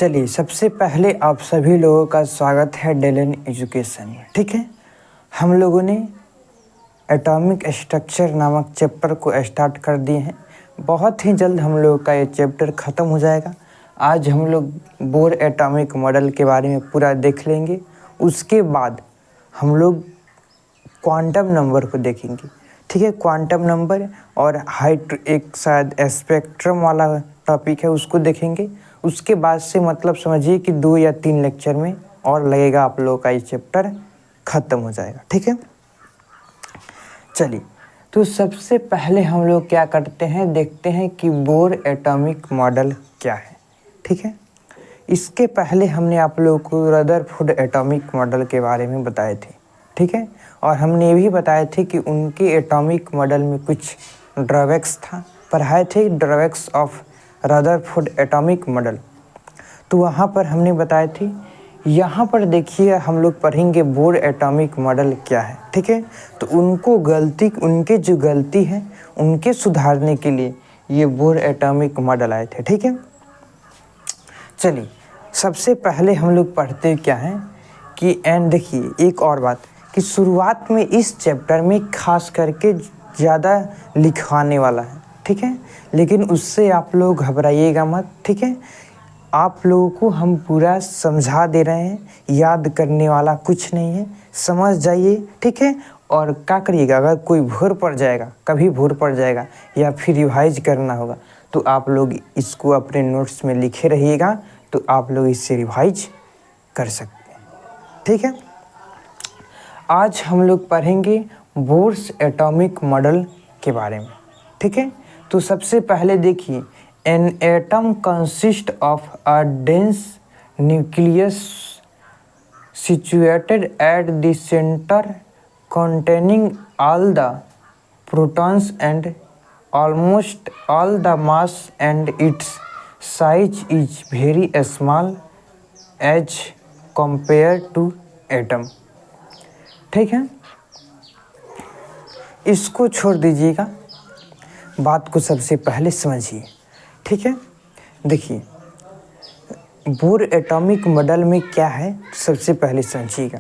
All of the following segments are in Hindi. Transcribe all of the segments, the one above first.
चलिए, सबसे पहले आप सभी लोगों का स्वागत है डेलन एजुकेशन में। ठीक है, हम लोगों ने एटॉमिक स्ट्रक्चर नामक चैप्टर को स्टार्ट कर दिए हैं। बहुत ही जल्द हम लोगों का ये चैप्टर ख़त्म हो जाएगा। आज हम लोग बोर एटॉमिक मॉडल के बारे में पूरा देख लेंगे। उसके बाद हम लोग क्वांटम नंबर को देखेंगे। ठीक है, क्वांटम नंबर और एक शायद स्पेक्ट्रम वाला टॉपिक है, उसको देखेंगे। उसके बाद से मतलब समझिए कि 2 या 3 लेक्चर में और लगेगा आप लोगों का ये चैप्टर ख़त्म हो जाएगा। ठीक है, चलिए, तो सबसे पहले हम लोग क्या करते हैं, देखते हैं कि बोर एटॉमिक मॉडल क्या है। ठीक है, इसके पहले हमने आप लोगों को रदरफोर्ड एटॉमिक मॉडल के बारे में बताए थे। ठीक है, और हमने ये भी बताए थे कि उनके एटॉमिक मॉडल में कुछ ड्रॉबैक्स था, पढ़ाए थे drawbacks of Rutherford atomic model. तो वहाँ पर हमने बताए थे। यहाँ पर देखिए हम लोग पढ़ेंगे बोर एटॉमिक मॉडल क्या है। ठीक है, तो उनके जो गलती है उनके सुधारने के लिए ये बोर एटॉमिक मॉडल आए थे। ठीक है, चलिए, सबसे पहले हम लोग पढ़ते क्या हैं कि देखिए एक और बात कि शुरुआत में इस चैप्टर में खास करके ज़्यादा लिखवाने वाला है। ठीक है, लेकिन उससे आप लोग घबराइएगा मत। ठीक है, आप लोगों को हम पूरा समझा दे रहे हैं, याद करने वाला कुछ नहीं है, समझ जाइए। ठीक है, और क्या करिएगा, अगर कोई भूल पड़ जाएगा, कभी भूल पड़ जाएगा या फिर रिवाइज करना होगा तो आप लोग इसको अपने नोट्स में लिखे रहिएगा, तो आप लोग इससे रिवाइज कर सकते हैं। ठीक है, आज हम लोग पढ़ेंगे बोर्स एटॉमिक मॉडल के बारे में। ठीक है, तो सबसे पहले देखिए, an atom consist of a dense nucleus situated at the center containing all the protons and almost all the mass, and its size is very small as compared to atom। ठीक है, इसको छोड़ दीजिएगा, बात को सबसे पहले समझिए। ठीक है, देखिए बोर एटॉमिक मॉडल में क्या है, सबसे पहले समझिएगा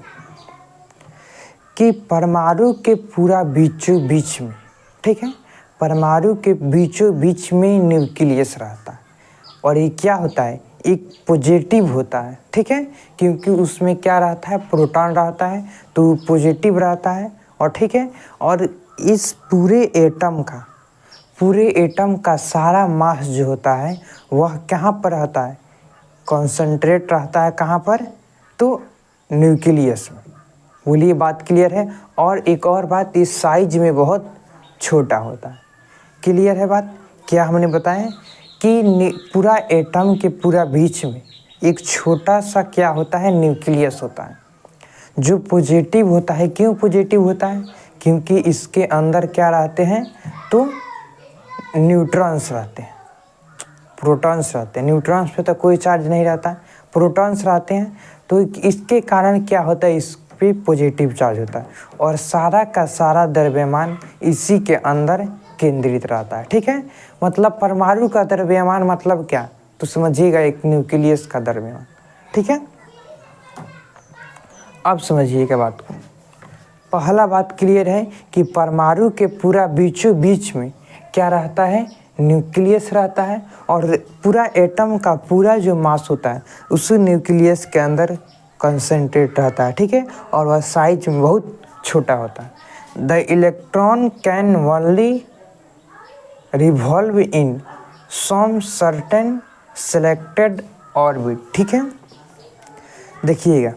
कि परमाणु के पूरा बीचों बीच में, ठीक है, परमाणु के बीचों बीच में न्यूक्लियस रहता है। और ये क्या होता है, एक पॉजिटिव होता है। ठीक है, क्योंकि उसमें क्या रहता है, प्रोटॉन रहता है, तो पॉजिटिव रहता है। और ठीक है, और इस पूरे एटम का सारा मास जो होता है वह कहाँ पर रहता है, कॉन्सेंट्रेट रहता है कहाँ पर, तो न्यूक्लियस में। बोलिए, बात क्लियर है। और एक और बात, इस साइज में बहुत छोटा होता है। क्लियर है बात, क्या हमने बताया कि पूरा एटम के पूरा बीच में एक छोटा सा क्या होता है, न्यूक्लियस होता है, जो पॉजिटिव होता है। क्यों पॉजिटिव होता है, क्योंकि इसके अंदर क्या रहते हैं, तो न्यूट्रॉन्स रहते हैं, प्रोटॉन्स रहते हैं। न्यूट्रॉन्स पे तो कोई चार्ज नहीं रहता, प्रोटॉन्स रहते हैं। तो इसके कारण क्या होता है, इस पे पॉजिटिव चार्ज होता है और सारा का सारा द्रव्यमान इसी के अंदर केंद्रित रहता है। ठीक है, मतलब परमाणु का द्रव्यमान मतलब क्या, तो समझिएगा एक न्यूक्लियस का द्रव्यमान। ठीक है, अब समझिएगा बात को। पहला बात क्लियर है कि परमाणु के पूरा बीचों बीच में क्या रहता है, न्यूक्लियस रहता है। और पूरा एटम का पूरा जो मास होता है उस न्यूक्लियस के अंदर कंसंट्रेट रहता है। ठीक है, और वह साइज में बहुत छोटा होता है। The electron can only revolve in some certain selected orbit. ठीक है, देखिएगा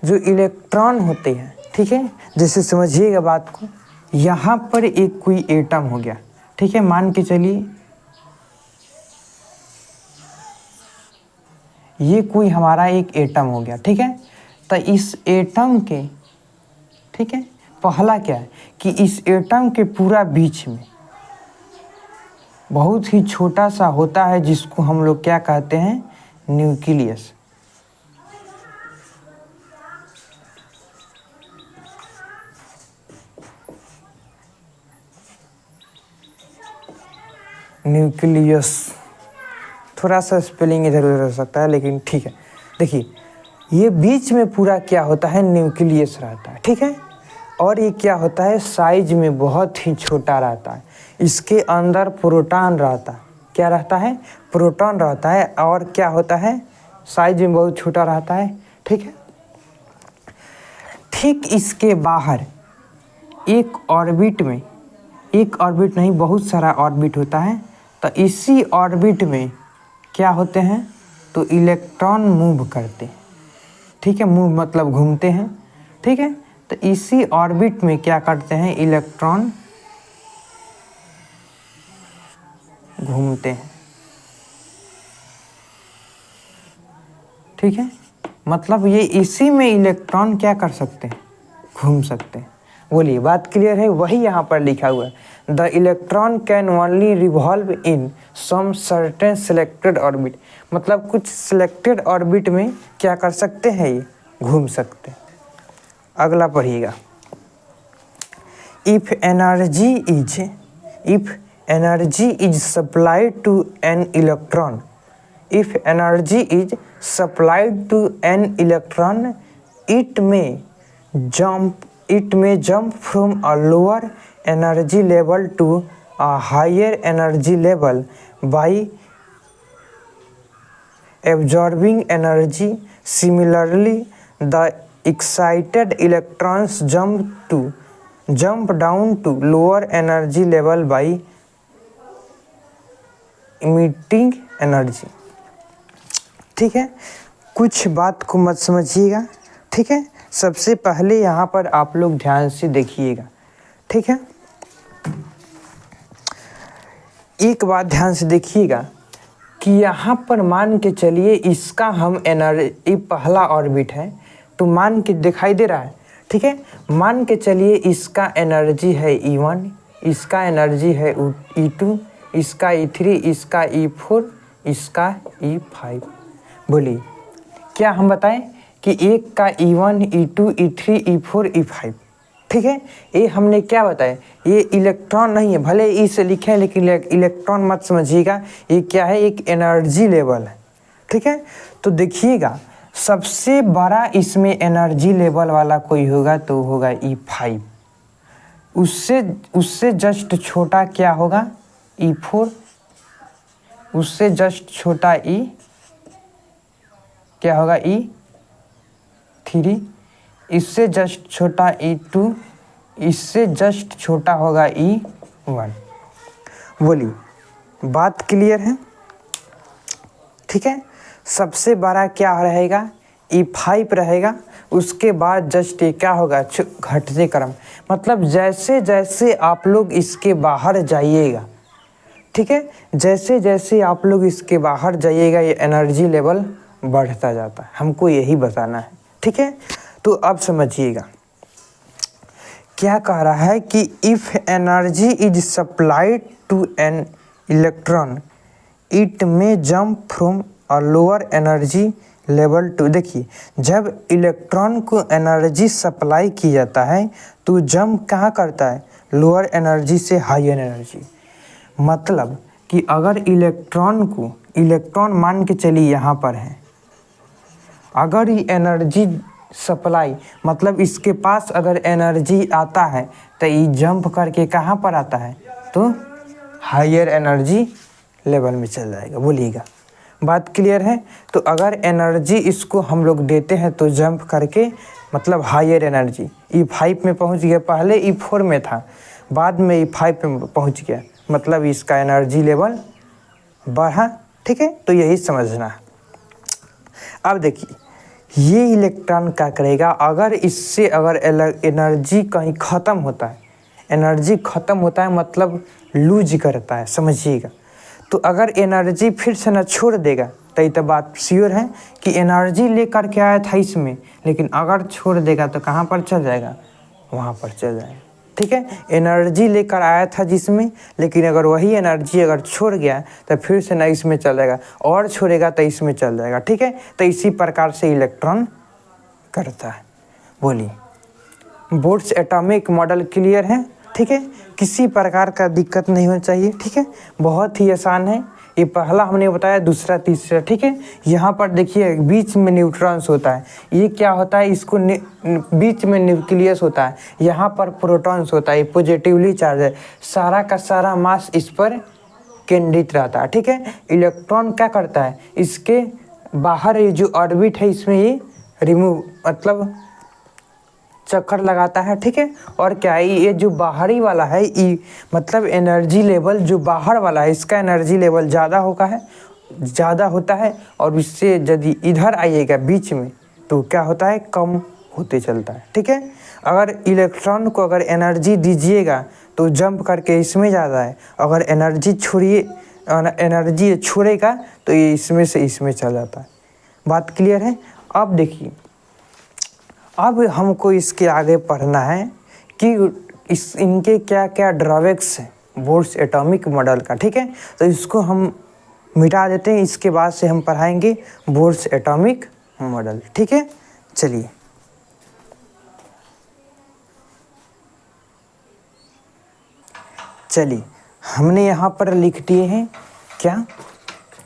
जो इलेक्ट्रॉन होते हैं, ठीक है, जैसे समझिएगा बात को, यहाँ पर एक कोई एटम हो गया। ठीक है, मान के चलिए ये कोई हमारा एक एटम हो गया। ठीक है, तो इस एटम के, ठीक है, पहला क्या है कि इस एटम के पूरा बीच में बहुत ही छोटा सा होता है जिसको हम लोग क्या कहते हैं, न्यूक्लियस। न्यूक्लियस थोड़ा सा स्पेलिंग इधर उधर हो सकता है, लेकिन ठीक है। देखिए ये बीच में पूरा क्या होता है, न्यूक्लियस रहता है, ठीक है। और ये क्या होता है, साइज में बहुत ही छोटा रहता है। इसके अंदर प्रोटॉन रहता है, क्या रहता है, प्रोटॉन रहता है। और क्या होता है, साइज में बहुत छोटा रहता है, ठीक है। ठीक इसके बाहर एक ऑर्बिट में, एक ऑर्बिट नहीं बहुत सारा ऑर्बिट होता है, तो इसी ऑर्बिट में क्या होते हैं, तो इलेक्ट्रॉन मूव करते हैं, ठीक है। मूव मतलब घूमते हैं, ठीक है। तो इसी ऑर्बिट में क्या करते हैं, इलेक्ट्रॉन घूमते हैं, ठीक है। मतलब ये इसी में इलेक्ट्रॉन क्या कर सकते हैं, घूम सकते हैं। बोलिए बात क्लियर है, वही यहाँ पर लिखा हुआ है, the electron can only revolve in some certain selected orbit. मतलब कुछ सिलेक्टेड ऑर्बिट में क्या कर सकते हैं, ये घूम सकते हैं। अगला पढ़िएगा, if energy is supplied to an electron, if energy is supplied to an electron, it may jump from a lower energy level to a higher energy level by absorbing energy. Similarly, the excited electrons jump down to lower energy level by emitting energy, ठीक है। कुछ बात को मत समझिएगा, ठीक है। सबसे पहले यहाँ पर आप लोग ध्यान से देखिएगा, ठीक है। एक बात ध्यान से देखिएगा कि यहाँ पर मान के चलिए इसका हम एनर्जी, पहला ऑर्बिट है तो मान के दिखाई दे रहा है, ठीक है। मान के चलिए इसका एनर्जी है E1, इसका एनर्जी है E2, इसका E3, इसका E4, इसका E5। बोलिए क्या हम बताएं कि एक का E1, E2, E3, E4, E5, ठीक है। ये हमने क्या बताया, ये इलेक्ट्रॉन नहीं है, भले ई से लिखे हैं लेकिन इलेक्ट्रॉन मत समझिएगा, ये क्या है, एक एनर्जी लेवल है, ठीक है। तो देखिएगा सबसे बड़ा इसमें एनर्जी लेवल वाला कोई होगा तो होगा E5, उससे जस्ट छोटा क्या होगा, E4, उससे जस्ट छोटा क्या होगा, E3, इससे जस्ट छोटा E2, इससे जस्ट छोटा होगा E1। बोलिए बात क्लियर है, ठीक है। सबसे बड़ा क्या रहेगा, E5 रहेगा, उसके बाद जस्ट ये क्या होगा, घटते क्रम। मतलब जैसे जैसे आप लोग इसके बाहर जाइएगा, ठीक है, जैसे जैसे आप लोग इसके बाहर जाइएगा ये एनर्जी लेवल बढ़ता जाता है, हमको यही बताना है, ठीक है। तो अब समझिएगा क्या कह रहा है कि if energy is supplied to an electron it may jump from a lower energy level to. देखिए जब इलेक्ट्रॉन को एनर्जी सप्लाई की जाता है तो जंप कहाँ करता है, लोअर एनर्जी से हायर एनर्जी। मतलब कि अगर इलेक्ट्रॉन मान के चलिए यहाँ पर है, अगर ये एनर्जी सप्लाई मतलब इसके पास अगर एनर्जी आता है तो ये जंप करके कहाँ पर आता है, तो हायर एनर्जी लेवल में चल जाएगा। बोलिएगा बात क्लियर है। तो अगर एनर्जी इसको हम लोग देते हैं तो जंप करके मतलब हायर एनर्जी E5 में पहुंच गया, पहले E4 में था, बाद में E5 में पहुंच गया, मतलब इसका एनर्जी लेवल बढ़ा, ठीक है। तो यही समझना है। अब देखिए ये इलेक्ट्रॉन क्या करेगा, अगर इससे अगर एनर्जी कहीं ख़त्म होता है, एनर्जी ख़त्म होता है मतलब लूज करता है, समझिएगा। तो अगर एनर्जी फिर से ना छोड़ देगा तो ये तो बात श्योर है कि एनर्जी लेकर के आया था इसमें, लेकिन अगर छोड़ देगा तो कहाँ पर चल जाएगा, वहाँ पर चल जाएगा, ठीक है। एनर्जी लेकर आया था जिसमें, लेकिन अगर वही एनर्जी अगर छोड़ गया तो फिर से ना इसमें चल जाएगा, और छोड़ेगा तो इसमें चल जाएगा, ठीक है। तो इसी प्रकार से इलेक्ट्रॉन करता है। बोलिए बोर्ड्स एटॉमिक मॉडल क्लियर है, ठीक है। किसी प्रकार का दिक्कत नहीं होना चाहिए, ठीक है। बहुत ही आसान है, ये पहला हमने बताया, दूसरा तीसरा, ठीक है। यहाँ पर देखिए बीच में न्यूट्रॉन्स होता है, ये क्या होता है, इसको बीच में न्यूक्लियस होता है, यहाँ पर प्रोटॉन्स होता है, ये पॉजिटिवली चार्ज है, सारा का सारा मास इस पर केंद्रित रहता है, ठीक है। इलेक्ट्रॉन क्या करता है, इसके बाहर ये जो ऑर्बिट है इसमें ये रिमूव मतलब चक्कर लगाता है, ठीक है। और क्या है, ये जो बाहरी वाला है ये मतलब एनर्जी लेवल जो बाहर वाला है इसका एनर्जी लेवल ज़्यादा होता है और इससे यदि इधर आइएगा बीच में तो क्या होता है, कम होते चलता है, ठीक है। अगर इलेक्ट्रॉन को अगर एनर्जी दीजिएगा तो जंप करके इसमें ज़्यादा है, अगर एनर्जी छोड़ेगा तो ये इसमें से इसमें चला जाता है। बात क्लियर है। अब देखिए, अब हमको इसके आगे पढ़ना है कि इनके क्या क्या ड्रॉबैक्स हैं बोर्स एटॉमिक मॉडल का, ठीक है। तो इसको हम मिटा देते हैं, इसके बाद से हम पढ़ाएंगे बोर्स एटॉमिक मॉडल, ठीक है। चलिए हमने यहाँ पर लिख दिए हैं क्या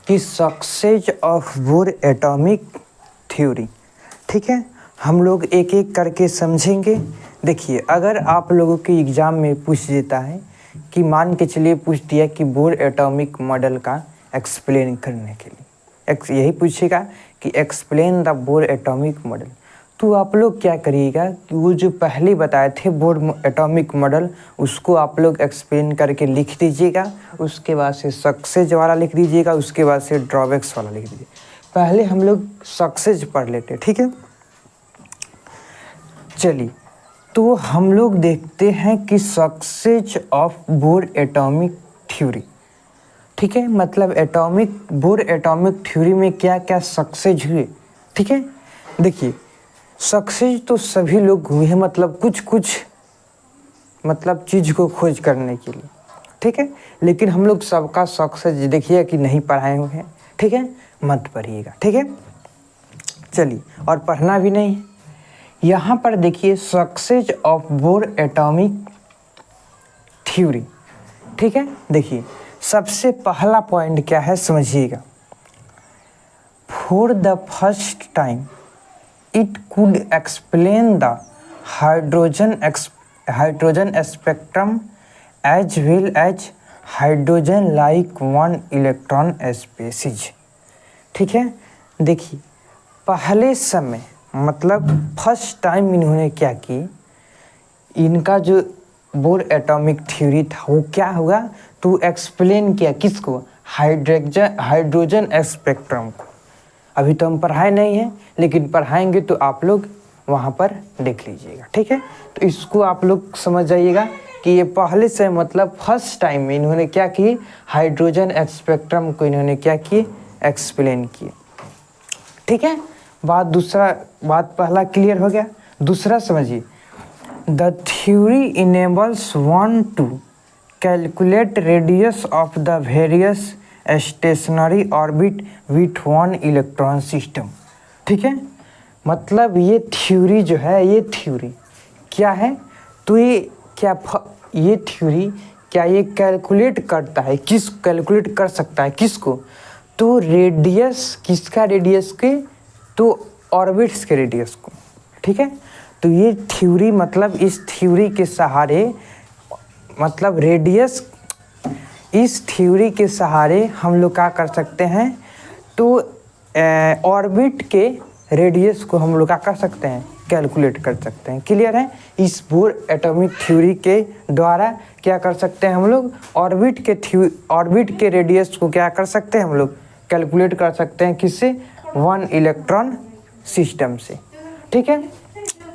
कि success of Bohr atomic theory, ठीक है। हम लोग एक एक करके समझेंगे। देखिए, अगर आप लोगों के एग्ज़ाम में पूछ देता है कि मान के चलिए पूछ दिया कि बोर एटॉमिक मॉडल का एक्सप्लेन करने के लिए यही पूछेगा कि explain the bore atomic model, तो आप लोग क्या करिएगा कि वो जो पहले बताए थे बोर एटॉमिक मॉडल उसको आप लोग एक्सप्लेन करके लिख दीजिएगा, उसके बाद से सक्सेस वाला लिख दीजिएगा, उसके बाद से ड्रॉबैक्स वाला लिख दीजिए। पहले हम लोग सक्सेस पढ़ लेते, ठीक है। चलिए, तो हम लोग देखते हैं कि success of Bohr atomic theory, ठीक है। मतलब बोर एटॉमिक थ्योरी में क्या क्या सक्सेस हुए, ठीक है। देखिए, सक्सेस तो सभी लोग हुए हैं, मतलब कुछ मतलब चीज़ को खोज करने के लिए, ठीक है। लेकिन हम लोग सबका सक्सेस देखिए कि नहीं पढ़ाए हुए हैं, ठीक है, मत पढ़िएगा, ठीक है। चलिए, और पढ़ना भी नहीं है। यहाँ पर देखिए success of Bohr atomic theory, ठीक है। देखिए सबसे पहला पॉइंट क्या है समझिएगा, for the first time it could explain the hydrogen spectrum as well as hydrogen like one electron species, ठीक है। देखिए, पहले समय मतलब फर्स्ट टाइम इन्होंने क्या की, इनका जो बोर एटॉमिक थ्योरी था वो क्या हुआ, तो एक्सप्लेन किया किसको, हाइड्रोजन स्पेक्ट्रम को। अभी तो हम पढ़ाए नहीं हैं, लेकिन पढ़ाएंगे तो आप लोग वहाँ पर देख लीजिएगा, ठीक है। तो इसको आप लोग समझ जाइएगा कि ये पहले से मतलब फर्स्ट टाइम में इन्होंने क्या की, हाइड्रोजन स्पेक्ट्रम को इन्होंने क्या किए, एक्सप्लेन किए, ठीक है। बात पहला क्लियर हो गया। दूसरा समझिए, the theory enables one two calculate radius of the various stationery orbit with one electron system, ठीक है। मतलब ये थ्योरी जो है, ये थ्योरी क्या है, तो ये थ्योरी क्या ये कैलकुलेट करता है, कैलकुलेट कर सकता है किसको, तो रेडियस, किसका रेडियस के, तो ऑर्बिट्स के रेडियस को, ठीक है। तो ये थ्योरी मतलब इस थ्योरी के सहारे मतलब रेडियस, इस थ्योरी के सहारे हम लोग क्या कर सकते हैं, तो ऑर्बिट के रेडियस को हम लोग क्या कर सकते हैं, कैलकुलेट कर सकते हैं। क्लियर है। इस बोर एटॉमिक थ्योरी के द्वारा क्या कर सकते हैं हम लोग, ऑर्बिट के रेडियस को क्या कर सकते हैं हम लोग, कैलकुलेट कर सकते हैं किससे, वन इलेक्ट्रॉन सिस्टम से, ठीक है।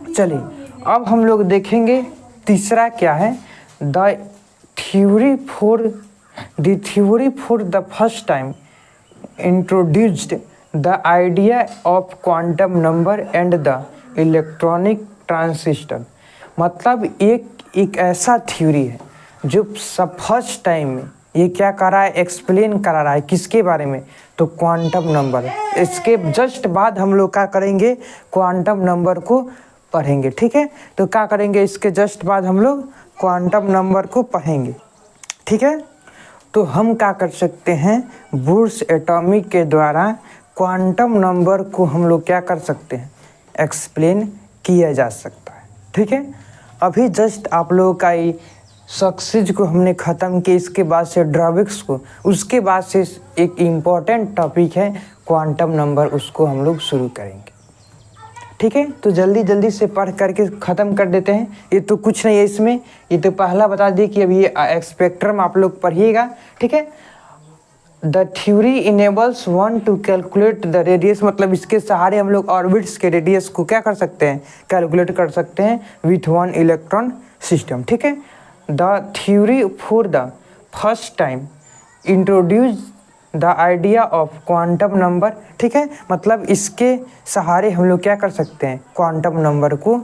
चलिए, अब हम लोग देखेंगे तीसरा क्या है, the theory for the first time introduced the idea of quantum number and the electronic transistor. मतलब एक ऐसा थ्योरी है जो सब फर्स्ट टाइम में ये क्या कर रहा है, एक्सप्लेन करा रहा है किसके बारे में, तो क्वांटम नंबर। इसके जस्ट बाद हम लोग क्या करेंगे, क्वांटम नंबर को पढ़ेंगे, ठीक है। तो क्या करेंगे, इसके जस्ट बाद हम लोग क्वांटम नंबर को पढ़ेंगे, ठीक है। तो हम क्या कर सकते हैं, बोर्स एटॉमिक के द्वारा क्वांटम नंबर को हम लोग क्या कर सकते हैं, एक्सप्लेन किया जा सकता है। ठीक है, अभी जस्ट आप लोगों का ये सक्सेस को हमने ख़त्म किया, इसके बाद से ड्रॉबैक्स को, उसके बाद से एक इम्पॉर्टेंट टॉपिक है क्वांटम नंबर, उसको हम लोग शुरू करेंगे। ठीक है, तो जल्दी जल्दी से पढ़ करके ख़त्म कर देते हैं। ये तो कुछ नहीं है इसमें, ये तो पहला बता दिए कि अभी ये स्पेक्ट्रम आप लोग पढ़िएगा। ठीक है, the theory enables one two calculate the radius, मतलब इसके सहारे हम लोग ऑर्बिट्स के रेडियस को क्या कर सकते हैं, कैलकुलेट कर सकते हैं विथ वन इलेक्ट्रॉन सिस्टम। ठीक है, the theory for the first time introduce the idea of quantum number. ठीक है, मतलब इसके सहारे हम लोग क्या कर सकते हैं, क्वांटम नंबर को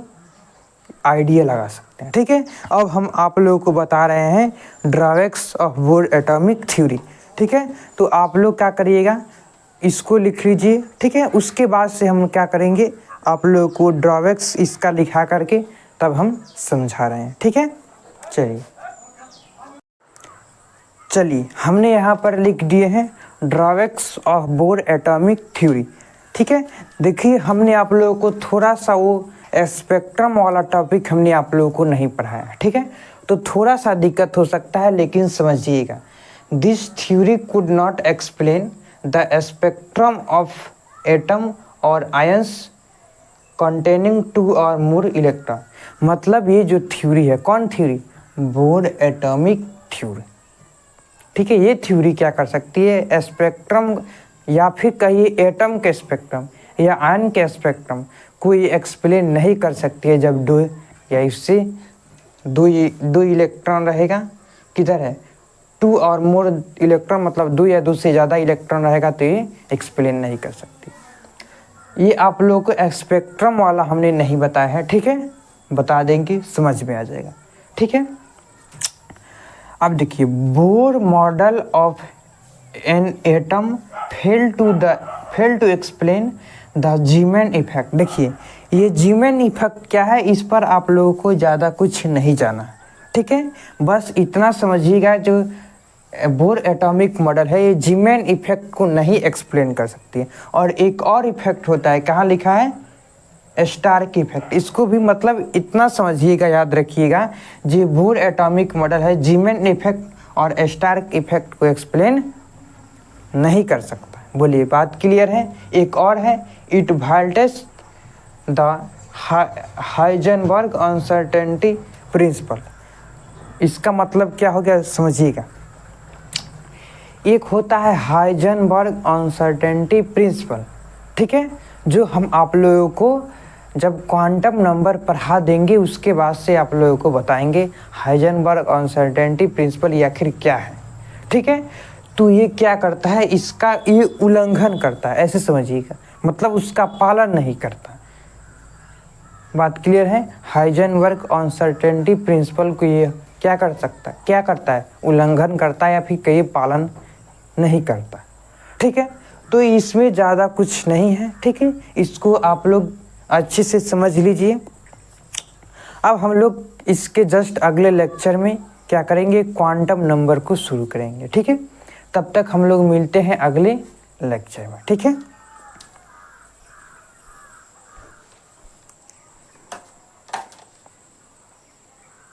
आइडिया लगा सकते हैं। ठीक है, अब हम आप लोगों को बता रहे हैं drawbacks of Bohr atomic theory. ठीक है, तो आप लोग क्या करिएगा, इसको लिख लीजिए। ठीक है, उसके बाद से हम क्या करेंगे, आप लोगों को ड्रॉबैक्स इसका लिखा करके तब हम समझा रहे हैं। ठीक है, चलिए हमने यहाँ पर लिख दिए हैं drawbacks of Bohr atomic theory. ठीक है, देखिए हमने आप लोगों को थोड़ा सा वो स्पेक्ट्रम वाला टॉपिक हमने आप लोगों को नहीं पढ़ाया। ठीक है, तो थोड़ा सा दिक्कत हो सकता है, लेकिन समझिएगा, this theory could not explain the spectrum of atom और आयंस कंटेनिंग 2 और मोर इलेक्ट्रॉन। मतलब ये जो थ्योरी है, कौन थ्योरी, बोर एटॉमिक थ्योरी। ठीक है, ये थ्योरी क्या कर सकती है, स्पेक्ट्रम या फिर कहिए एटम के स्पेक्ट्रम या आयन के स्पेक्ट्रम को ये एक्सप्लेन नहीं कर सकती है जब दो या इससे दो इलेक्ट्रॉन रहेगा, किधर है, 2 और मोर इलेक्ट्रॉन, मतलब 2 या 2 से ज़्यादा इलेक्ट्रॉन रहेगा, तो ये एक्सप्लेन नहीं कर सकती। ये आप लोगों को स्पेक्ट्रम वाला हमने नहीं बताया है। ठीक है, बता देंगे, समझ में आ जाएगा। ठीक है, अब देखिए, Bohr model of an atom fail to explain the Zeeman effect. देखिए ये जीमैन इफेक्ट क्या है, इस पर आप लोगों को ज़्यादा कुछ नहीं जाना। ठीक है, बस इतना समझिएगा, जो बोर एटॉमिक मॉडल है ये जीमैन इफेक्ट को नहीं एक्सप्लेन कर सकती है। और एक और इफेक्ट होता है, कहाँ लिखा है, स्टार्क इफेक्ट, इसको भी मतलब इतना समझिएगा, याद रखिएगा, जो बोर एटॉमिक मॉडल है जीमैन इफेक्ट और स्टार्क इफेक्ट को एक्सप्लेन नहीं कर सकता। बोलिए, बात क्लियर है। एक और है, it violets the Heisenberg uncertainty principle. इसका मतलब क्या हो गया, समझिएगा। एक होता है हाइजेनबर्ग अनसर्टेनिटी प्रिंसिपल। ठीक है, जो हम आप लोगों को जब क्वांटम नंबर पढ़ा देंगे उसके बाद से आप लोगों को बताएंगे हाइजेनबर्ग अनसर्टेनिटी प्रिंसिपल ये आखिर क्या है। ठीक है, तो ये क्या करता है, इसका ये उल्लंघन करता है, ऐसे समझिएगा, मतलब उसका पालन नहीं करता। बात क्लियर है, हाइजेनबर्ग अनसर्टेनिटी प्रिंसिपल को ये क्या कर सकता है, क्या करता है, उल्लंघन करता है या फिर कहीं पालन नहीं करता। ठीक है, तो इसमें ज़्यादा कुछ नहीं है। ठीक है, इसको आप लोग अच्छे से समझ लीजिए। अब हम लोग इसके जस्ट अगले लेक्चर में क्या करेंगे, क्वांटम नंबर को शुरू करेंगे। ठीक है, तब तक हम लोग मिलते हैं अगले लेक्चर में। ठीक है।